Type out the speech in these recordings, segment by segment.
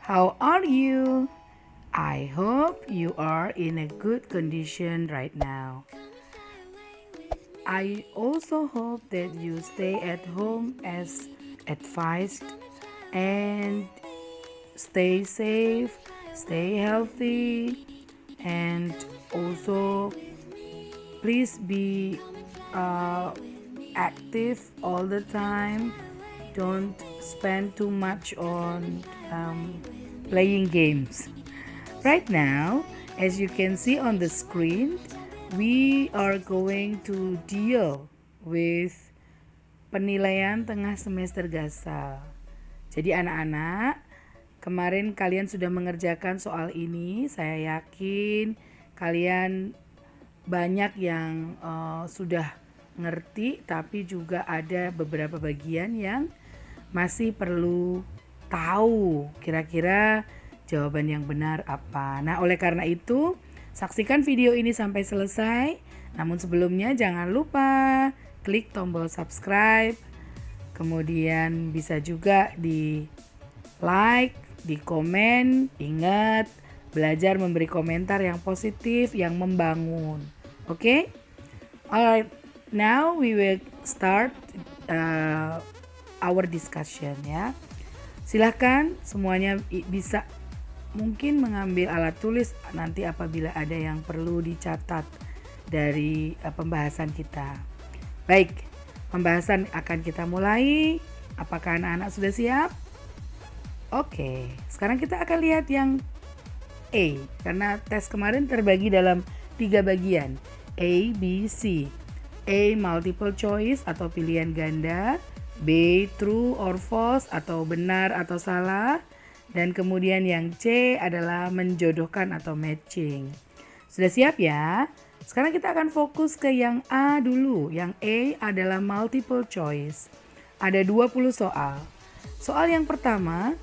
How are you? I hope you are in a good condition right now. I also hope that you stay at home as advised and stay safe, stay healthy, and also please be uh, active all the time. Don't spend too much on playing games. Right now, as you can see on the screen, we are going to deal with penilaian tengah semester GASAL. Jadi anak-anak, kemarin kalian sudah mengerjakan soal ini. Saya yakin kalian banyak yang sudah ngerti, tapi juga ada beberapa bagian yang masih perlu tahu kira-kira jawaban yang benar apa. Nah, oleh karena itu, saksikan video ini sampai selesai. Namun sebelumnya jangan lupa klik tombol subscribe. Kemudian bisa juga di like, di komen. Ingat, belajar memberi komentar yang positif, yang membangun. Oke? Alright, now we will start our discussion ya. Silahkan semuanya bisa mungkin mengambil alat tulis nanti apabila ada yang perlu dicatat dari pembahasan kita. Baik, pembahasan akan kita mulai. Apakah anak-anak sudah siap? Oke, sekarang kita akan lihat yang A, karena tes kemarin terbagi dalam 3 bagian, A, B, C. A, multiple choice atau pilihan ganda, B, true or false atau benar atau salah, dan kemudian yang C adalah menjodohkan atau matching. Sudah siap ya? Sekarang kita akan fokus ke yang A dulu. Yang A adalah multiple choice. Ada 20 soal. Soal yang pertama,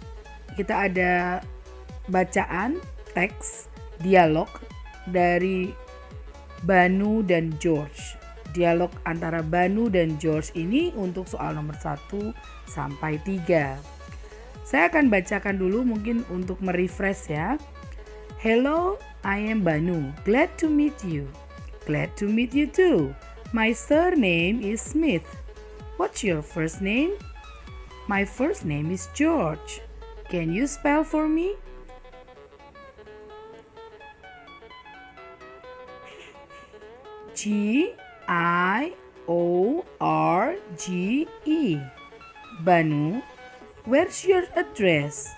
kita ada bacaan, teks, dialog dari Banu dan George. Dialog antara Banu dan George ini untuk soal nomor 1 sampai 3. Saya akan bacakan dulu mungkin untuk merefresh ya. Hello, I am Banu. Glad to meet you. Glad to meet you too. My surname is Smith. What's your first name? My first name is George. Can you spell for me? Giorge. Banu, where's your address?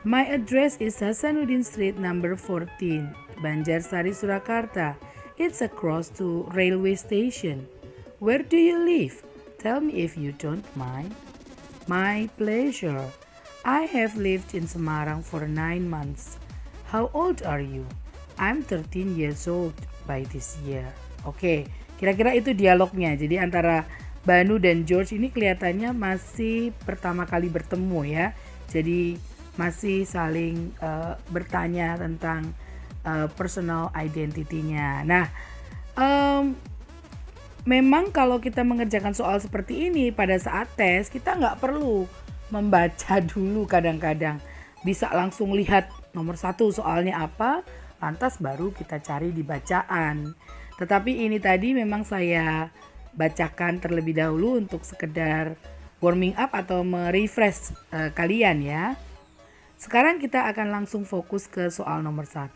My address is Hasanuddin Street number 14, Banjarsari, Surakarta. It's across to railway station. Where do you live? Tell me if you don't mind. My pleasure. I have lived in Semarang for 9 months. How old are you? I'm 13 years old by this year. Oke, kira-kira itu dialognya. Jadi antara Banu dan George ini kelihatannya masih pertama kali bertemu ya. Jadi masih saling bertanya tentang personal identity-nya. Nah, memang kalau kita mengerjakan soal seperti ini pada saat tes, kita nggak perlu membaca dulu kadang-kadang. Bisa langsung lihat nomor 1 soalnya apa, lantas baru kita cari di bacaan. Tetapi ini tadi memang saya bacakan terlebih dahulu untuk sekedar warming up atau merefresh kalian ya. Sekarang kita akan langsung fokus ke soal nomor 1.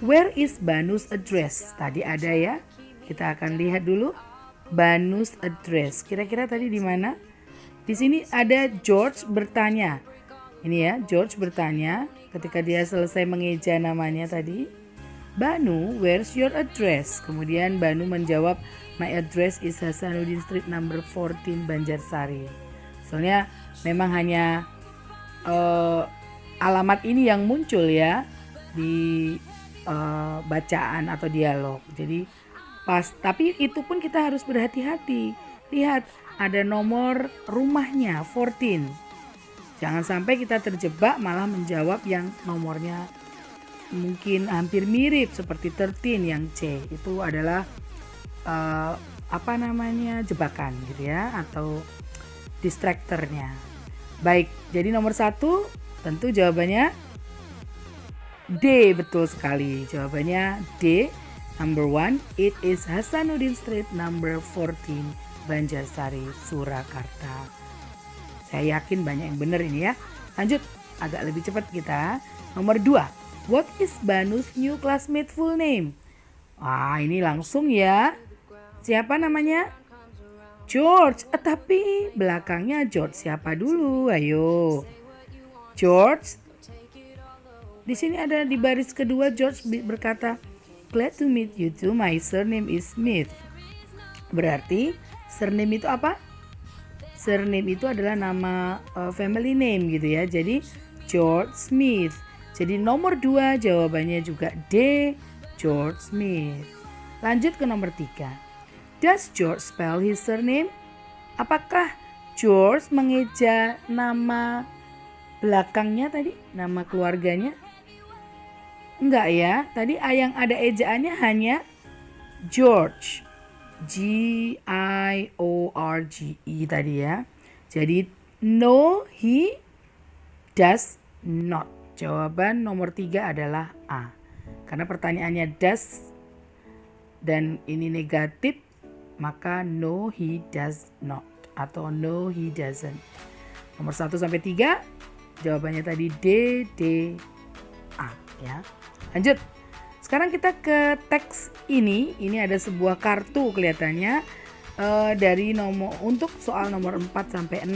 Where is Banu's address? Tadi ada ya. Kita akan lihat dulu Banu's address. Kira-kira tadi di mana? Di sini ada George bertanya. Ini ya, George bertanya ketika dia selesai mengeja namanya tadi. Banu, where's your address? Kemudian Banu menjawab, my address is Hasanuddin Street number 14, Banjarsari. Soalnya memang hanya alamat ini yang muncul ya di bacaan atau dialog. Jadi pas, tapi itu pun kita harus berhati-hati. Lihat, ada nomor rumahnya 14. Jangan sampai kita terjebak malah menjawab yang nomornya mungkin hampir mirip seperti 13 yang C. Itu adalah jebakan gitu ya, atau distractornya. Baik, jadi nomor 1 Tentu jawabannya D, betul sekali. Jawabannya D. Number 1, it is Hasanuddin Street number 14, Banjarsari, Surakarta. Saya yakin banyak yang benar ini ya. Lanjut, agak lebih cepat kita. Nomor 2, what is Banu's new classmate full name? Ini langsung ya. Siapa namanya? George. Tapi belakangnya George siapa dulu? Ayo. George. Di sini ada di baris kedua George berkata, glad to meet you too, my surname is Smith. Berarti surname itu apa? Surname itu adalah nama family name gitu ya. Jadi George Smith. Jadi nomor 2 jawabannya juga D, George Smith. Lanjut ke nomor 3. Does George spell his surname? Apakah George mengeja nama belakangnya tadi? Nama keluarganya? Enggak ya, tadi yang ada ejaannya hanya George, Giorge tadi ya. Jadi no, he does not. Jawaban nomor 3 adalah A. Karena pertanyaannya does dan ini negatif, maka no, he does not atau no, he doesn't. Nomor 1 sampai 3 jawabannya tadi D, A ya. Lanjut. Sekarang kita ke teks ini. Ini ada sebuah kartu kelihatannya dari nomor untuk soal nomor 4 sampai 6.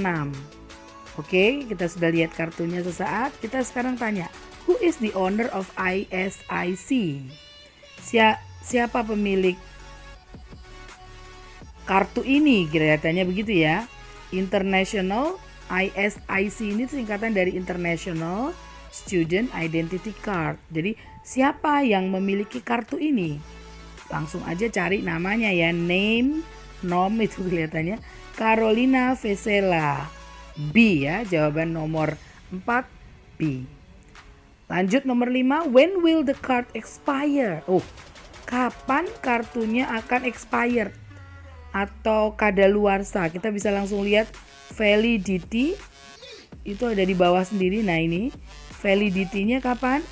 Oke, kita sudah lihat kartunya sesaat. Kita sekarang tanya, who is the owner of ISIC? Siapa pemilik kartu ini? Kelihatannya begitu ya. International ISIC ini singkatan dari International Student Identity Card. Jadi siapa yang memiliki kartu ini? Langsung aja cari namanya ya. Nom itu kelihatannya Carolina Vesela. B ya, jawaban nomor 4 B. Lanjut nomor 5, when will the card expire? Kapan kartunya akan expired atau kadaluarsa? Kita bisa langsung lihat validity itu ada di bawah sendiri. Nah ini validity-nya kapan?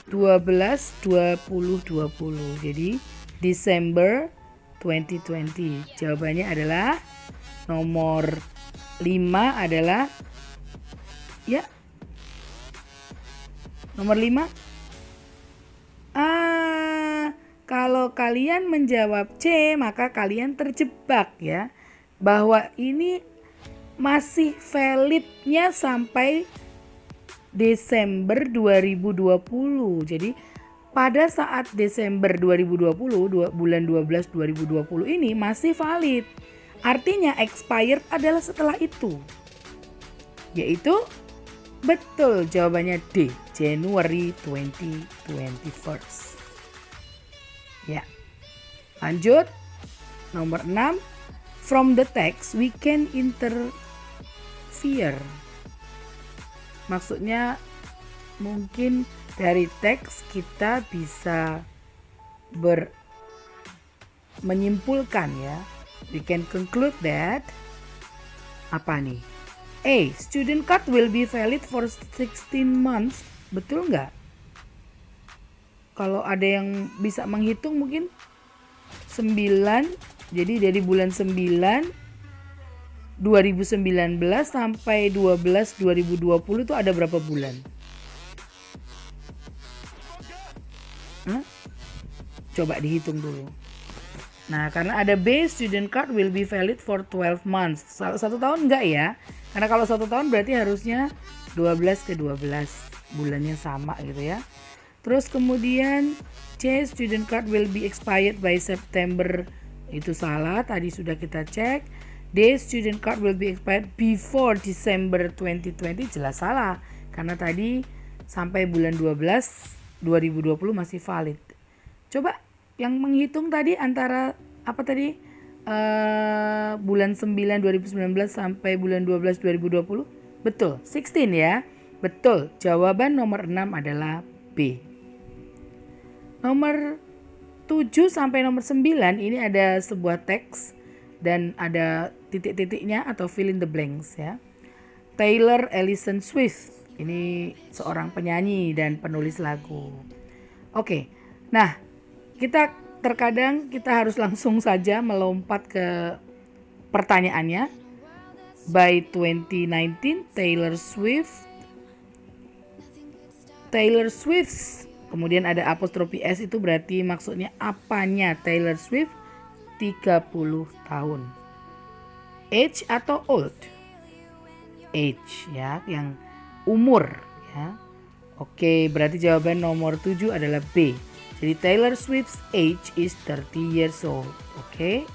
12/20/20. Jadi Desember 2020. Jawabannya adalah nomor 5 adalah ya. Nomor 5. Kalau kalian menjawab C, maka kalian terjebak ya. Bahwa ini masih validnya sampai Desember 2020. Jadi pada saat Desember 2020, bulan 12 2020 ini masih valid. Artinya expired adalah setelah itu. Yaitu betul jawabannya D, January 2021. Ya. Lanjut. Nomor 6. From the text we can interfere. Maksudnya mungkin dari teks kita bisa menyimpulkan ya. We can conclude that apa nih? A. Student card will be valid for 16 months. Betul nggak? Kalau ada yang bisa menghitung mungkin 9. Jadi dari bulan 9 2019 sampai 12 2020 itu ada berapa bulan? Coba dihitung dulu. Nah, karena ada B, student card will be valid for 12 months. 1 tahun enggak ya? Karena kalau 1 tahun berarti harusnya 12 ke 12 bulannya sama gitu ya. Terus kemudian C, student card will be expired by September. Itu salah, tadi sudah kita cek. D, student card will be expired before December 2020, jelas salah. Karena tadi sampai bulan 12 2020 masih valid. Coba yang menghitung tadi antara apa tadi? Bulan 9 2019 sampai bulan 12 2020. Betul, 16 ya. Betul, jawaban nomor 6 adalah B. Nomor 7 sampai nomor 9 ini ada sebuah teks dan ada titik-titiknya atau fill in the blanks ya. Taylor Allison Swift. Ini seorang penyanyi dan penulis lagu. Oke, nah terkadang kita harus langsung saja melompat ke pertanyaannya. By 2019, Taylor Swift, kemudian ada apostrofi S, itu berarti maksudnya apanya Taylor Swift 30 tahun. Age atau old? Age ya, yang umur ya. Oke, berarti jawaban nomor 7 adalah B. Jadi Taylor Swift's age is 30 years old. Oke.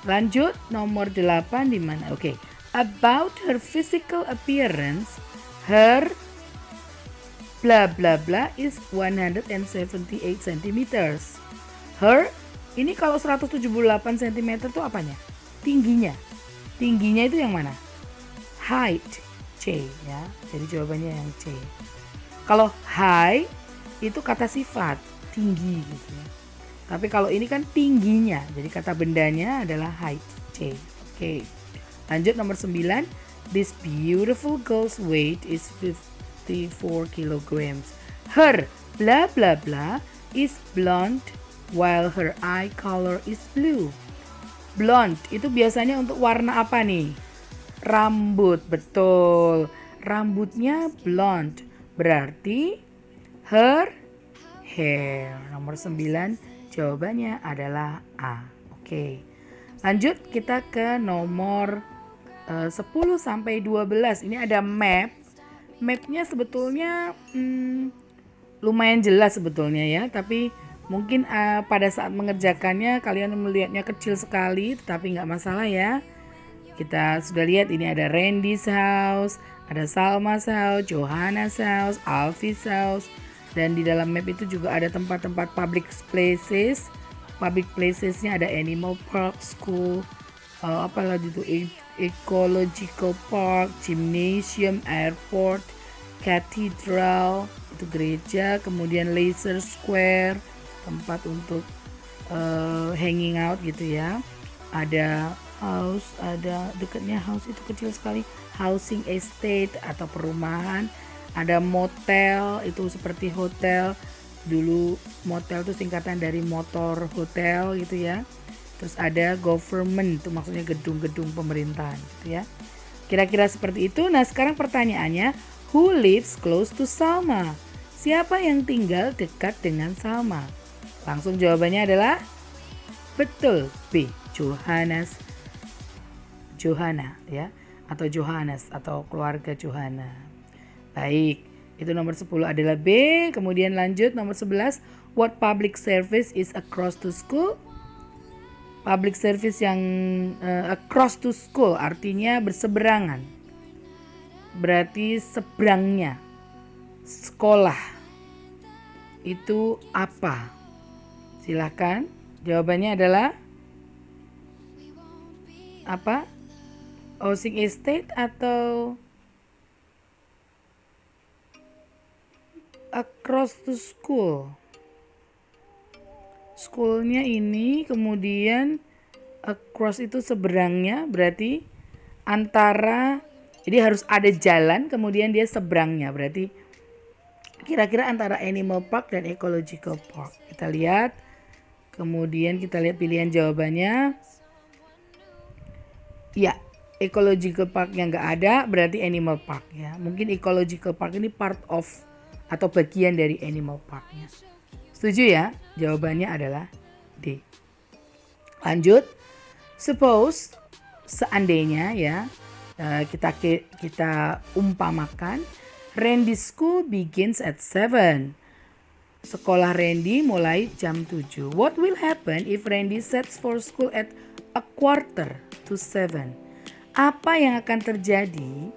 Lanjut nomor 8 di mana? Oke. About her physical appearance, her bla bla bla is 178 centimeters. Her ini kalau 178 cm itu apanya? Tingginya. Tingginya itu yang mana? Height, C ya. Jadi jawabannya yang C. Kalau high itu kata sifat, tinggi gitu ya. Tapi kalau ini kan tingginya, jadi kata bendanya adalah height, C. Oke. Lanjut nomor 9. This beautiful girl's weight is 54 kilograms. Her bla bla bla is blonde while her eye color is blue. Blonde itu biasanya untuk warna apa nih? Rambut, betul. Rambutnya blonde. Berarti her hair. Nomor 9 jawabannya adalah A. Oke. Lanjut kita ke nomor 10 sampai 12. Ini ada map. Mapnya sebetulnya lumayan jelas sebetulnya ya. Tapi mungkin pada saat mengerjakannya kalian melihatnya kecil sekali. Tetapi nggak masalah ya. Kita sudah lihat ini ada Randy's house, ada Salma's house, Johanna's house, Alfie's house. Dan di dalam map itu juga ada tempat-tempat public places. Public placesnya ada animal park, school, apalagi itu ecological park, gymnasium, airport, cathedral, itu gereja, kemudian laser square, tempat untuk hanging out gitu ya. Ada house, ada dekatnya house itu kecil sekali, housing estate atau perumahan. Ada motel, itu seperti hotel. Dulu motel itu singkatan dari motor hotel gitu ya. Terus ada government, itu maksudnya gedung-gedung pemerintahan gitu ya. Kira-kira seperti itu. Nah sekarang pertanyaannya, who lives close to Salma? Siapa yang tinggal dekat dengan Salma? Langsung jawabannya adalah betul B, Johanna ya, atau Johannes atau keluarga Johanna. Baik, itu nomor 10 adalah B. Kemudian lanjut nomor 11. What public service is across to school? Public service yang across to school artinya berseberangan. Berarti seberangnya. Sekolah. Itu apa? Silakan. Jawabannya adalah apa? Housing estate atau across to school. Schoolnya ini kemudian across itu seberangnya, berarti antara, jadi harus ada jalan kemudian dia seberangnya, berarti kira-kira antara animal park dan ecological park. Kita lihat, kemudian kita lihat pilihan jawabannya. Ya, ecological park yang nggak ada berarti animal park ya. Mungkin ecological park ini part of atau bagian dari animal parknya. Setuju ya? Jawabannya adalah D. Lanjut. Suppose, seandainya ya, kita umpamakan Randy's school begins at 7. Sekolah Randy mulai jam 7. What will happen if Randy sets for school at a quarter to 7? Apa yang akan terjadi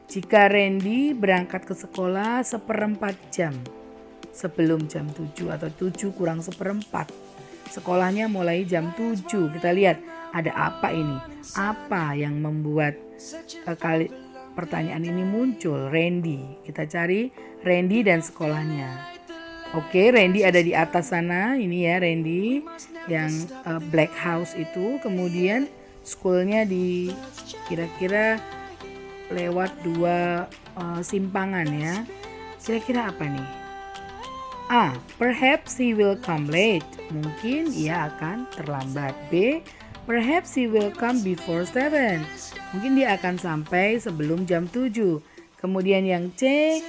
jika Randy berangkat ke sekolah 1/4 jam sebelum jam 7 atau 7 kurang 1/4? Sekolahnya mulai jam 7. Kita lihat ada apa ini? Apa yang membuat pertanyaan ini muncul? Randy. Kita cari Randy dan sekolahnya. Oke, Randy ada di atas sana. Ini ya Randy yang black house itu. Kemudian schoolnya di kira-kira lewat dua simpangan ya. Kira-kira apa nih? A. Perhaps he will come late. Mungkin ia akan terlambat. B. Perhaps he will come before 7. Mungkin dia akan sampai sebelum jam 7. Kemudian yang C.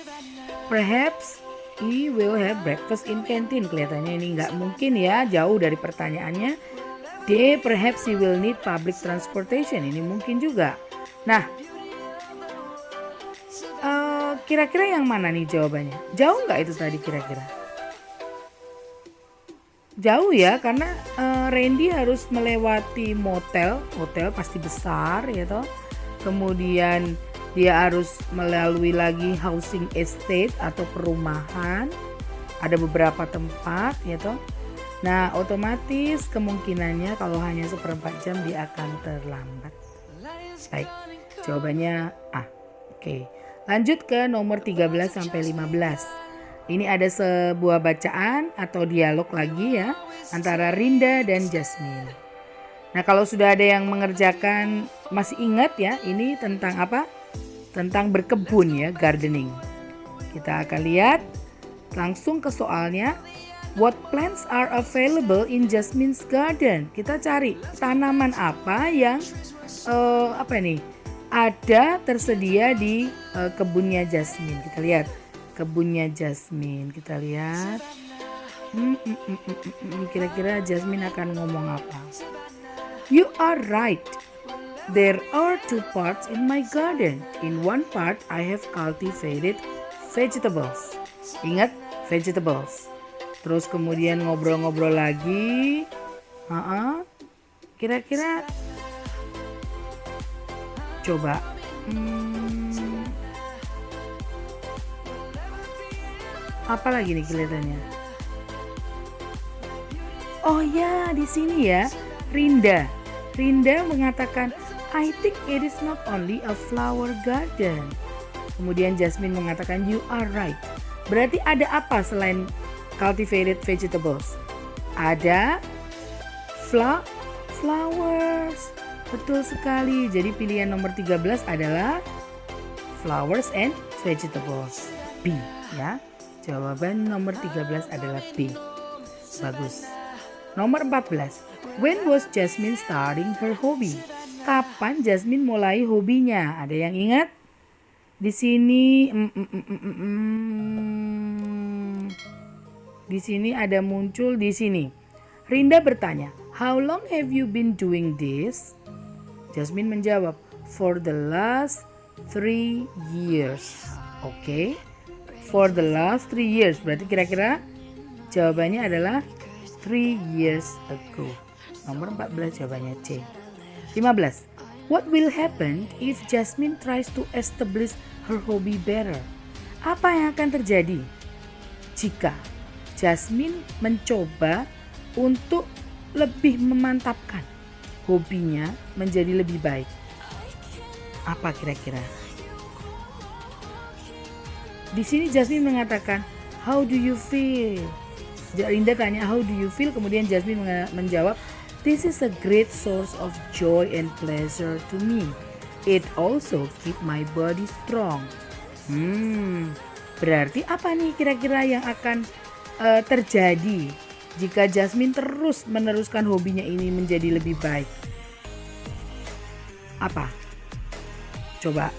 Perhaps he will have breakfast in canteen. Kelihatannya ini nggak mungkin ya, jauh dari pertanyaannya. D. Perhaps he will need public transportation. Ini mungkin juga. Nah, kira-kira yang mana nih jawabannya? Jauh nggak itu tadi kira-kira? Jauh ya, karena Randy harus melewati motel pasti besar ya toh. Kemudian dia harus melalui lagi housing estate atau perumahan. Ada beberapa tempat ya toh. Nah, otomatis kemungkinannya kalau hanya 1/4 jam dia akan terlambat. Baik, jawabannya A. Oke. Lanjut ke nomor 13 sampai 15. Ini ada sebuah bacaan atau dialog lagi ya antara Rinda dan Jasmine. Nah, kalau sudah ada yang mengerjakan, masih ingat ya, ini tentang apa? Tentang berkebun ya, gardening. Kita akan lihat langsung ke soalnya. What plants are available in Jasmine's garden? Kita cari tanaman apa yang ada tersedia di kebunnya Jasmine. Kita lihat kebunnya Jasmine. Kita lihat. Kira-kira Jasmine akan ngomong apa? You are right. There are 2 parts in my garden. In one part I have cultivated vegetables. Ingat, vegetables. Terus kemudian ngobrol-ngobrol lagi. Kira-kira coba. Apa lagi nih kelihatannya? Oh ya, di sini ya, Rinda mengatakan, I think it is not only a flower garden. Kemudian Jasmine mengatakan, you are right. Berarti ada apa selain cultivated vegetables? Ada flowers. Betul sekali. Jadi pilihan nomor 13 adalah flowers and vegetables. B ya. Jawaban nomor 13 adalah B. Bagus. Nomor 14. When was Jasmine starting her hobby? Kapan Jasmine mulai hobinya? Ada yang ingat? Di sini di sini ada muncul di sini. Rinda bertanya, "How long have you been doing this?" Jasmine menjawab, "For the last 3 years." Oke. For the last 3 years. Berarti kira-kira jawabannya adalah 3 years ago. Nomor 14 jawabannya C. 15. What will happen if Jasmine tries to establish her hobby better? Apa yang akan terjadi jika Jasmine mencoba untuk lebih memantapkan hobinya menjadi lebih baik? Apa kira-kira? Di sini Jasmine mengatakan, "How do you feel?" Rinda tanya, "How do you feel?" Kemudian Jasmine menjawab, "This is a great source of joy and pleasure to me. It also keep my body strong." Berarti apa nih kira-kira yang akan terjadi jika Jasmine terus meneruskan hobinya ini menjadi lebih baik? Apa? Coba.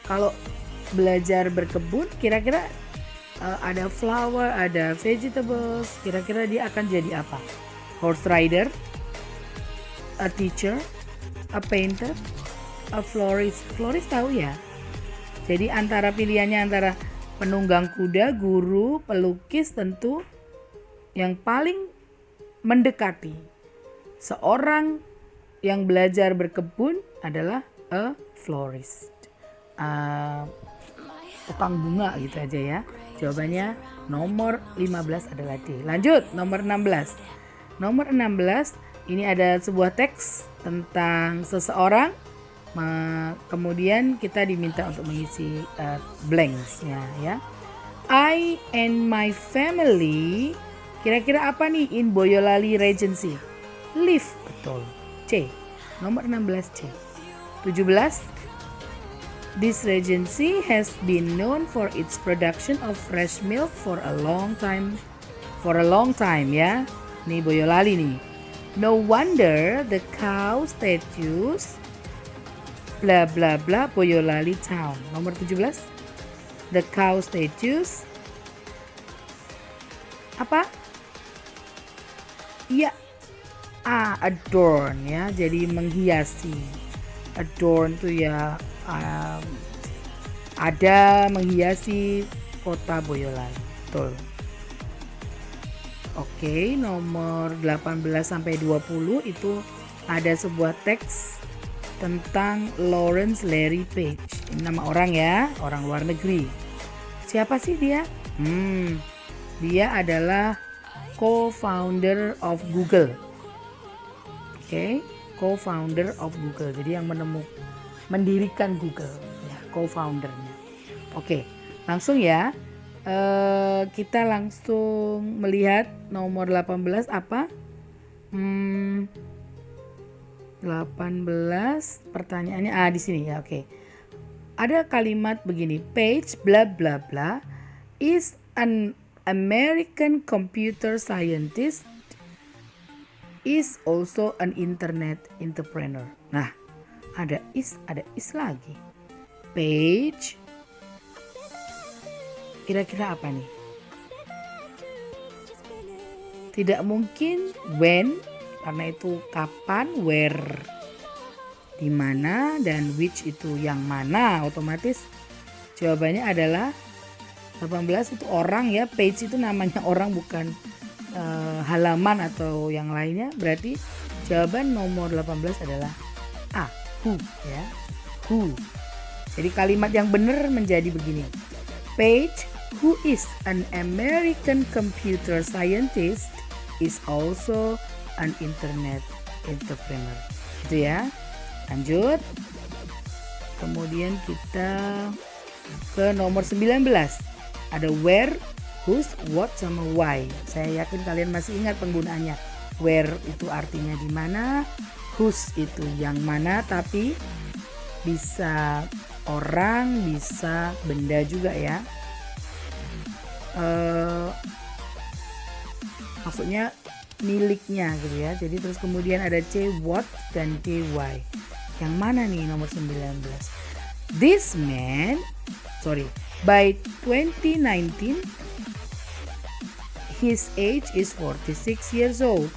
Kalau belajar berkebun, kira-kira ada flower, ada vegetables, kira-kira dia akan jadi apa? Horse rider, a teacher, a painter, a florist. Florist tahu ya? Jadi antara pilihannya antara penunggang kuda, guru, pelukis, tentu yang paling mendekati seorang yang belajar berkebun adalah a florist. Tukang bunga gitu aja ya. Jawabannya nomor 15 adalah D. Lanjut nomor 16. Nomor 16 ini ada sebuah teks tentang seseorang. Kemudian kita diminta untuk mengisi blanks-nya ya. I and my family. Kira-kira apa nih in Boyolali Regency? Live, betul. C. Nomor 16 C. 17. This regency has been known for its production of fresh milk for a long time. Ya. Nih Boyolali nih. No wonder the cow statues bla bla bla Boyolali town. Nomor 17. The cow statues apa? Iya. Adorn ya. Jadi menghiasi. Adorn tuh ya ada menghiasi kota Boyolali. Betul. Oke, nomor 18 sampai 20 itu ada sebuah teks tentang Lawrence Larry Page. Ini nama orang ya, orang luar negeri. Siapa sih dia? Dia adalah co-founder of Google. Oke, co-founder of Google. Jadi yang mendirikan Google, ya, co-foundernya. Oke, langsung ya. Kita langsung melihat nomor 18 apa? 18 pertanyaannya di sini ya, oke. Ada kalimat begini, Page bla bla bla is an American computer scientist, is also an internet entrepreneur. Nah, ada is lagi. Page kira-kira apa nih? Tidak mungkin when, karena itu kapan, where di mana, dan which itu yang mana. Otomatis jawabannya adalah 18 itu orang ya. Page itu namanya orang, bukan halaman atau yang lainnya. Berarti jawaban nomor 18 adalah A, who ya. Who. Jadi kalimat yang benar menjadi begini. Page, who is an American computer scientist, is also an internet entrepreneur. Itu ya. Lanjut. Kemudian kita ke nomor 19. Ada where, whose, what, sama why. Saya yakin kalian masih ingat penggunaannya. Where itu artinya di mana, whose itu yang mana, tapi bisa orang, bisa benda juga ya. Maksudnya miliknya gitu ya. Jadi terus kemudian ada C what dan D why. Yang mana nih nomor 19? This man, by 2019 his age is 46 years old.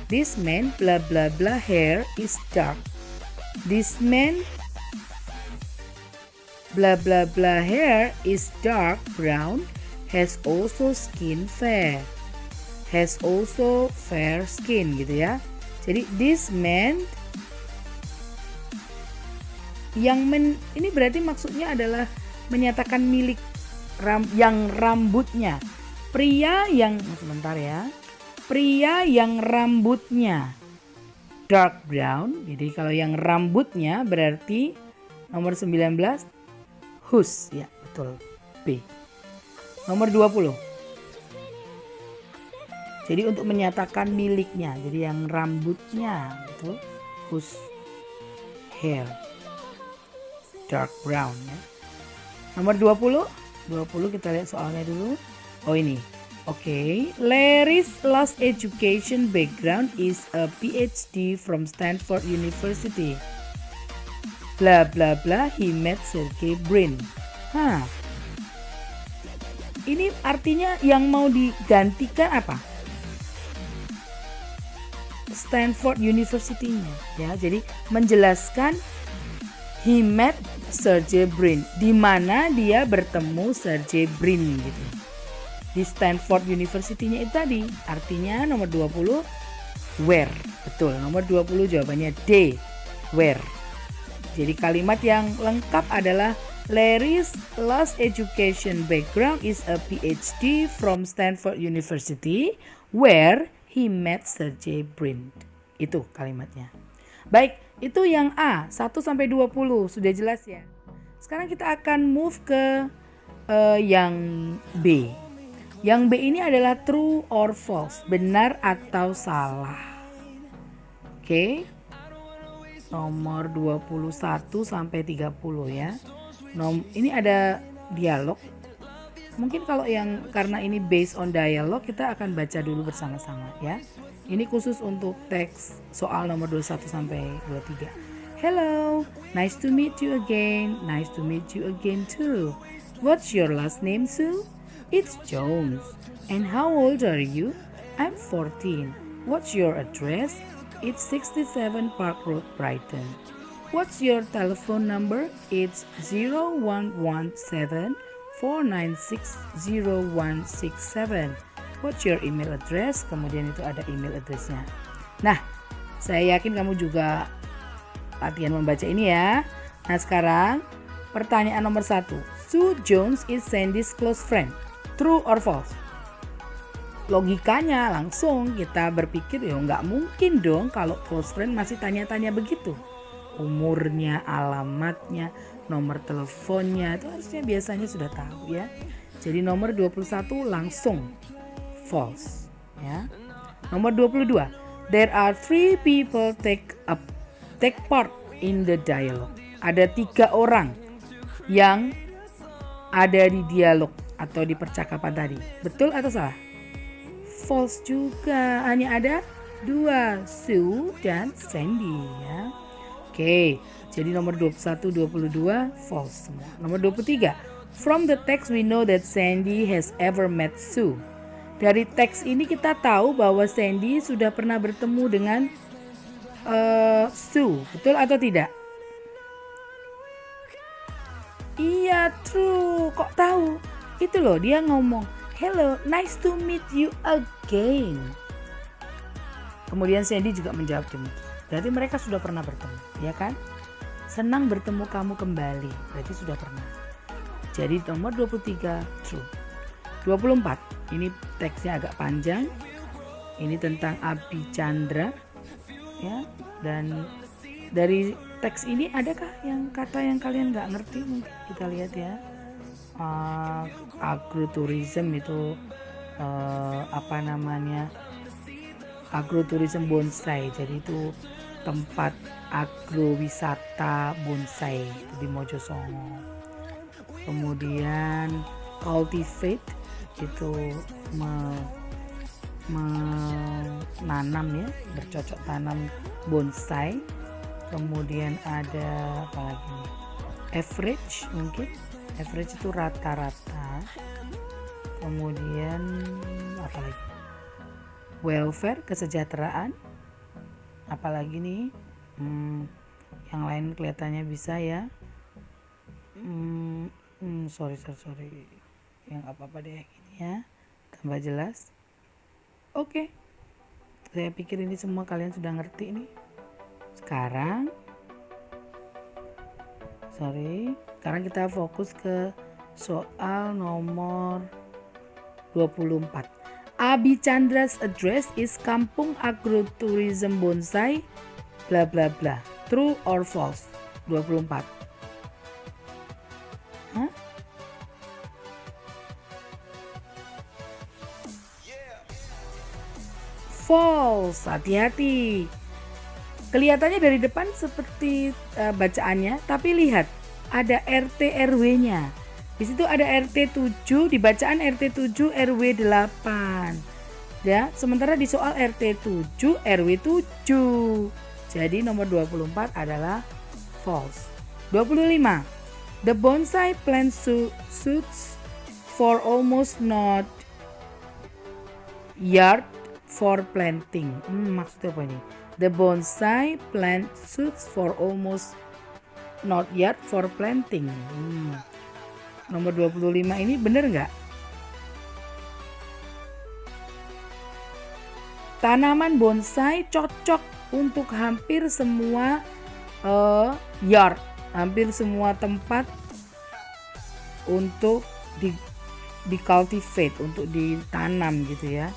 This man blah blah blah hair is dark. This man blah blah blah hair is dark brown, has also skin fair. Has also fair skin gitu ya. Jadi this man ini berarti maksudnya adalah menyatakan milik yang rambutnya. Pria yang rambutnya dark brown. Jadi kalau yang rambutnya berarti nomor 19 whose ya, betul, B. Nomor 20. Jadi untuk menyatakan miliknya, jadi yang rambutnya itu whose hair dark brown ya. Nomor 20 kita lihat soalnya dulu. Oh ini. Oke. Larry's last education background is a PhD from Stanford University. Bla bla bla, he met Sergey Brin. Ini artinya yang mau digantikan apa? Stanford University-nya ya. Jadi menjelaskan he met Sergey Brin, di mana dia bertemu Sergey Brin gitu. Di Stanford University-nya itu tadi. Artinya nomor 20 where. Betul, nomor 20 jawabannya D, where. Jadi kalimat yang lengkap adalah Larry's last education background is a PhD from Stanford University where he met Sergey Brin. Itu kalimatnya. Baik, itu yang A, 1 sampai 20 sudah jelas ya. Sekarang kita akan move ke yang B. Yang B ini adalah true or false, benar atau salah. Oke. nomor 21 sampai 30 ya. Ini ada dialog. Mungkin kalau yang karena ini based on dialog, kita akan baca dulu bersama-sama ya. Ini khusus untuk teks soal nomor 21 sampai 23. Hello, nice to meet you again. Nice to meet you again too. What's your last name, Sue? It's Jones. And how old are you? I'm 14. What's your address? It's 67 Park Road, Brighton. What's your telephone number? It's 0117 4960167. What's your email address? Kemudian itu ada email addressnya. Nah, saya yakin kamu juga latihan membaca ini ya. Nah sekarang pertanyaan nomor 1. Sue Jones is Sandy's close friend. True or false? Logikanya langsung kita berpikir ya nggak mungkin dong kalau close friend masih tanya-tanya begitu. Umurnya, alamatnya, nomor teleponnya itu harusnya biasanya sudah tahu ya. Jadi nomor 21 langsung false ya. Nomor 22. There are 3 people take part in the dialogue. Ada 3 orang yang ada di dialog atau di percakapan tadi. Betul atau salah? False juga. Hanya ada 2, Sue dan Sandy ya. Oke, jadi nomor 21, 22 false semua. Nomor 23. From the text we know that Sandy has ever met Sue. Dari teks ini kita tahu bahwa Sandy sudah pernah bertemu dengan Sue. Betul atau tidak? Iya, true. Kok tahu? Itu loh, dia ngomong, "Hello, nice to meet you again." Kemudian Sandy juga menjawab demikian. Berarti mereka sudah pernah bertemu, ya kan? Senang bertemu kamu kembali, berarti sudah pernah. Jadi nomor 23 true. 24, ini teksnya agak panjang. Ini tentang Abi Chandra, ya. Dan dari teks ini adakah yang kata yang kalian nggak ngerti? Mungkin kita lihat ya. Agrotourism itu apa namanya? Agrotourism bonsai. Jadi itu tempat agrowisata bonsai di Mojosongo. Kemudian cultivate itu menanam ya, bercocok tanam bonsai. Kemudian ada apa lagi nih? Average mungkin. Average itu rata-rata. Kemudian apa lagi? Welfare, kesejahteraan. Apalagi nih? Yang lain kelihatannya bisa ya. Sorry. Yang apa-apa deh gini ya. Tambah jelas. Oke. Saya pikir ini semua kalian sudah ngerti nih. Sekarang kita fokus ke soal nomor 24. Abi Chandra's address is Kampung Agrotourism Bonsai bla bla bla. True or false? 24. Hah? False. Hati-hati. Kelihatannya dari depan seperti bacaannya, tapi lihat ada RT RW-nya. Di situ ada RT 7, di bacaan RT 7 RW 8. Ya, sementara di soal RT 7 RW 7. Jadi nomor 24 adalah false. 25. The bonsai plant suits for almost not yard for planting. Maksudnya apa ini? The bonsai plant suits for almost not yard for planting. Nomor 25 ini benar nggak? Tanaman bonsai cocok untuk hampir semua yard, hampir semua tempat untuk di cultivate, untuk ditanam gitu ya.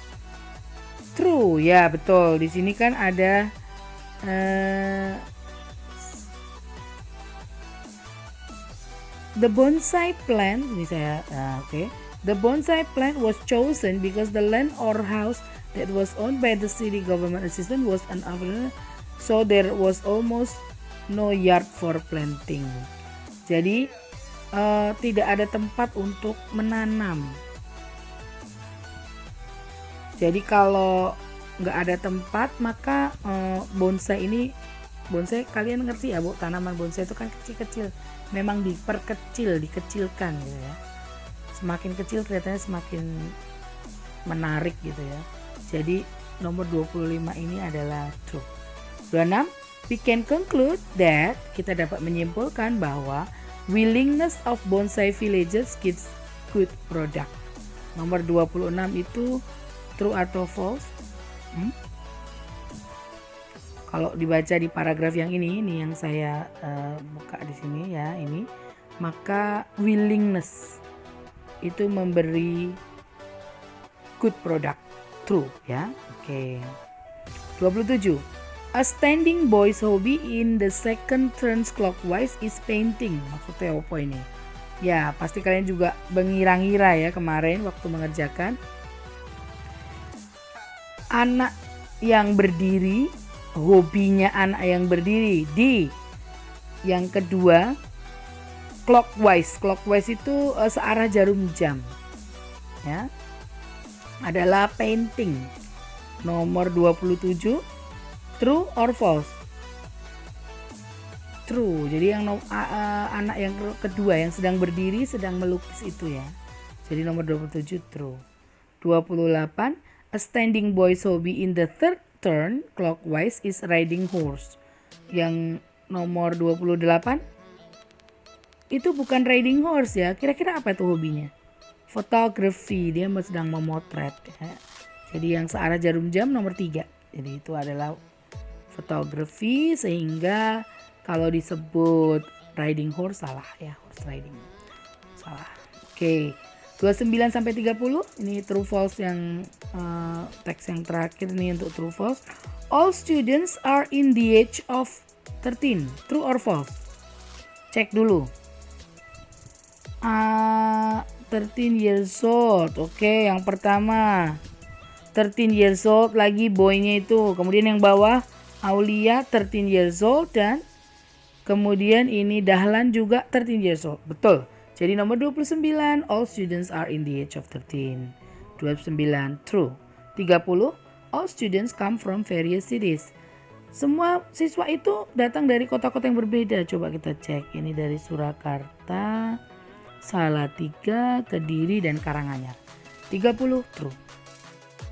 True, ya betul. Di sini kan ada the bonsai plant, ini saya The bonsai plant was chosen because the land or house that was owned by the city government assistant was unavailable, so there was almost no yard for planting. Jadi tidak ada tempat untuk menanam. Jadi kalau nggak ada tempat, maka bonsai kalian ngerti ya Bu, tanaman bonsai itu kan kecil-kecil, memang dikecilkan gitu ya. Semakin kecil kelihatannya semakin menarik gitu ya. Jadi nomor 25 ini adalah true. 26, we can conclude that, kita dapat menyimpulkan bahwa willingness of bonsai villagers gives good product. Nomor 26 itu true atau false? Kalau dibaca di paragraf yang ini yang saya buka di sini ya, ini, maka willingness itu memberi good product, true ya. Oke. 27. A standing boy's hobby in the second turns clockwise is painting. Maksudnya apa ini? Ya, pasti kalian juga mengira-ngira ya kemarin waktu mengerjakan. Anak yang berdiri, hobinya anak yang berdiri di yang kedua clockwise. Clockwise itu searah jarum jam. Ya. Adalah painting. Nomor 27. True or false? True. Jadi yang anak yang kedua yang sedang berdiri sedang melukis itu ya. Jadi nomor 27 true. 28. A standing boy's hobby in the third turn clockwise is riding horse. Yang nomor 28 itu bukan riding horse ya. Kira-kira apa itu hobinya? Fotografi. Dia sedang memotret ya. Jadi yang searah jarum jam nomor 3. Jadi itu adalah fotografi, sehingga kalau disebut riding horse salah ya, horse riding salah. Oke. 29 sampai 30 ini true false yang teks yang terakhir nih untuk true false. All students are in the age of 13. True or false? Cek dulu. 13 years old. Oke, yang pertama 13 years old lagi boy-nya itu. Kemudian yang bawah Aulia 13 years old, dan kemudian ini Dahlan juga 13 years old. Betul. Jadi nomor 29, all students are in the age of 13. 29 true. 30, all students come from various cities. Semua siswa itu datang dari kota-kota yang berbeda. Coba kita cek. Ini dari Surakarta, Salatiga, Kediri, dan Karanganyar. 30 true.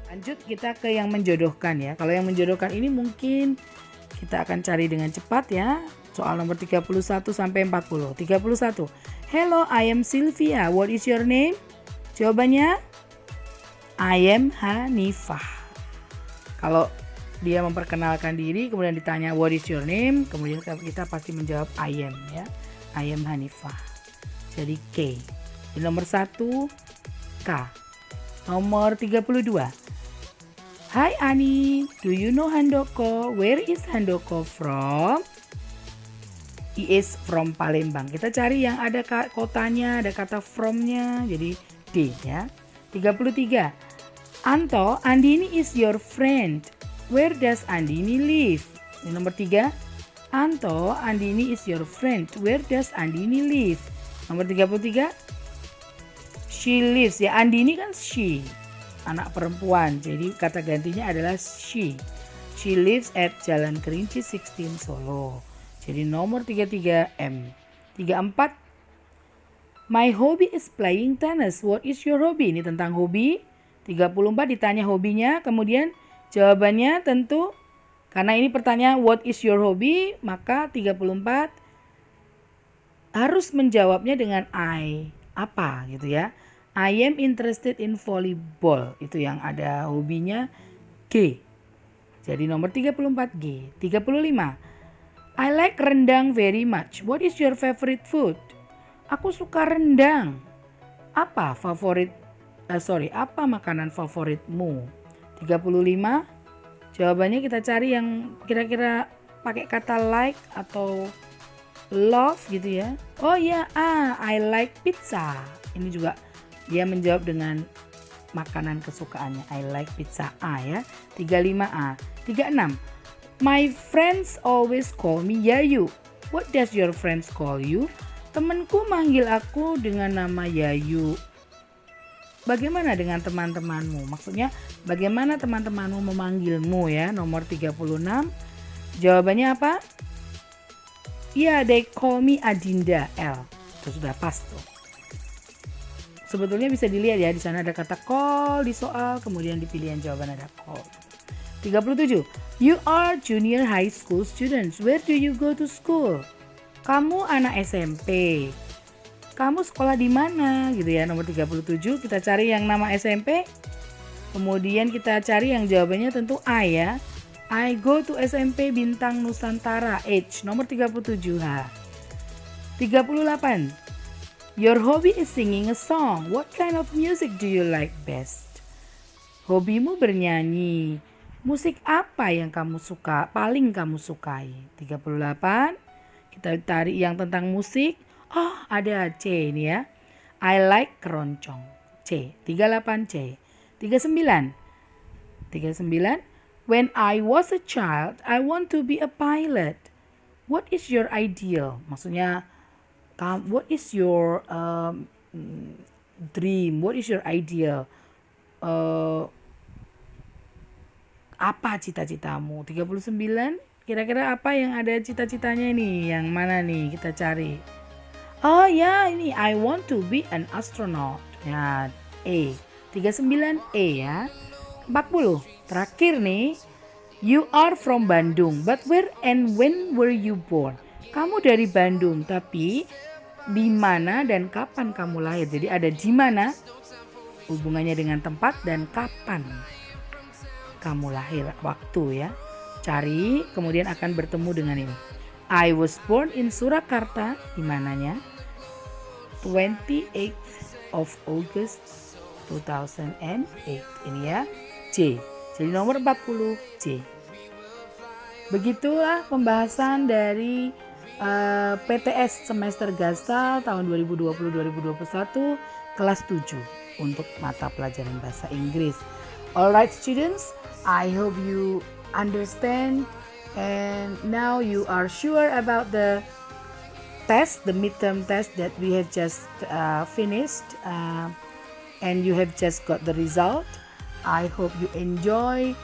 Lanjut kita ke yang menjodohkan ya. Kalau yang menjodohkan ini mungkin kita akan cari dengan cepat ya. Soal nomor 31 sampai 40. 31. Hello, I am Sylvia. What is your name? Jawabannya I am Hanifah. Kalau dia memperkenalkan diri kemudian ditanya what is your name, kemudian kita pasti menjawab I am ya. I am Hanifah. Jadi K. Di nomor 1 K. Nomor 32. Hi Ani, do you know Handoko? Where is Handoko from? He is from Palembang. Kita cari yang ada kotanya, ada kata from-nya, jadi D ya. 33. Anto, Andini is your friend. Where does Andini live? Ini nomor 3. Anto, Andini is your friend. Where does Andini live? Nomor 33. She lives ya, Andini kan she, anak perempuan, jadi kata gantinya adalah she. She lives at Jalan Kerinci 16 Solo. Jadi nomor 33 M. 34. My hobby is playing tennis. What is your hobby? Ini tentang hobi. 34 ditanya hobinya, kemudian jawabannya tentu karena ini pertanyaan what is your hobby, maka 34 harus menjawabnya dengan I. Apa gitu ya. I am interested in volleyball. Itu yang ada hobinya G. Jadi nomor 34 G. 35. I like rendang very much. What is your favorite food? Aku suka rendang. Apa apa makanan favoritmu? 35. Jawabannya kita cari yang kira-kira pakai kata like atau love gitu ya. Oh ya, I like pizza. Ini juga dia menjawab dengan makanan kesukaannya. I like pizza A ya. 35A. 36. My friends always call me Yayu. What does your friends call you? Temanku manggil aku dengan nama Yayu. Bagaimana dengan teman-temanmu? Maksudnya bagaimana teman-temanmu memanggilmu ya? Nomor 36. Jawabannya apa? Ya, they call me Adinda L. Itu sudah pas tuh. Sebetulnya bisa dilihat ya, di sana ada kata call di soal, kemudian di pilihan jawaban ada call. 37. You are junior high school students. Where do you go to school? Kamu anak SMP. Kamu sekolah di mana gitu ya. Nomor 37 kita cari yang nama SMP. Kemudian kita cari yang jawabannya tentu A ya. I go to SMP Bintang Nusantara. H nomor 37 H. 38. Your hobby is singing a song. What kind of music do you like best? Hobimu bernyanyi. Musik apa yang kamu suka, paling kamu sukai? 38. Kita tarik yang tentang musik. Oh, ada C ini ya. I like keroncong. C. 38 C. 39. When I was a child, I want to be a pilot. What is your ideal? Maksudnya, what is your dream? What is your ideal? Apa cita-citamu? 39. Kira-kira apa yang ada cita-citanya nih? Yang mana nih? Kita cari. Oh ya, ini I want to be an astronaut. Ya, E. 39 E ya. 40. Terakhir nih. You are from Bandung, but where and when were you born? Kamu dari Bandung, tapi di mana dan kapan kamu lahir? Jadi ada di mana hubungannya dengan tempat dan kapan kamu lahir, waktu ya. Cari, kemudian akan bertemu dengan ini. I was born in Surakarta, di mananya? 28th of August 2008. Ini ya, C. Jadi nomor 40 C. Begitulah pembahasan dari PTS semester Gasal tahun 2020-2021 kelas 7 untuk mata pelajaran bahasa Inggris. Alright students, I hope you understand and now you are sure about the test, the midterm test that we have just finished and you have just got the result. I hope you enjoy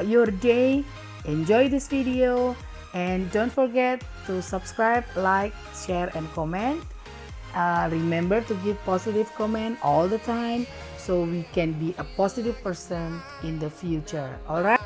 your day, enjoy this video, and don't forget to subscribe, like, share, and comment. Remember to give positive comment all the time so we can be a positive person in the future. Alright?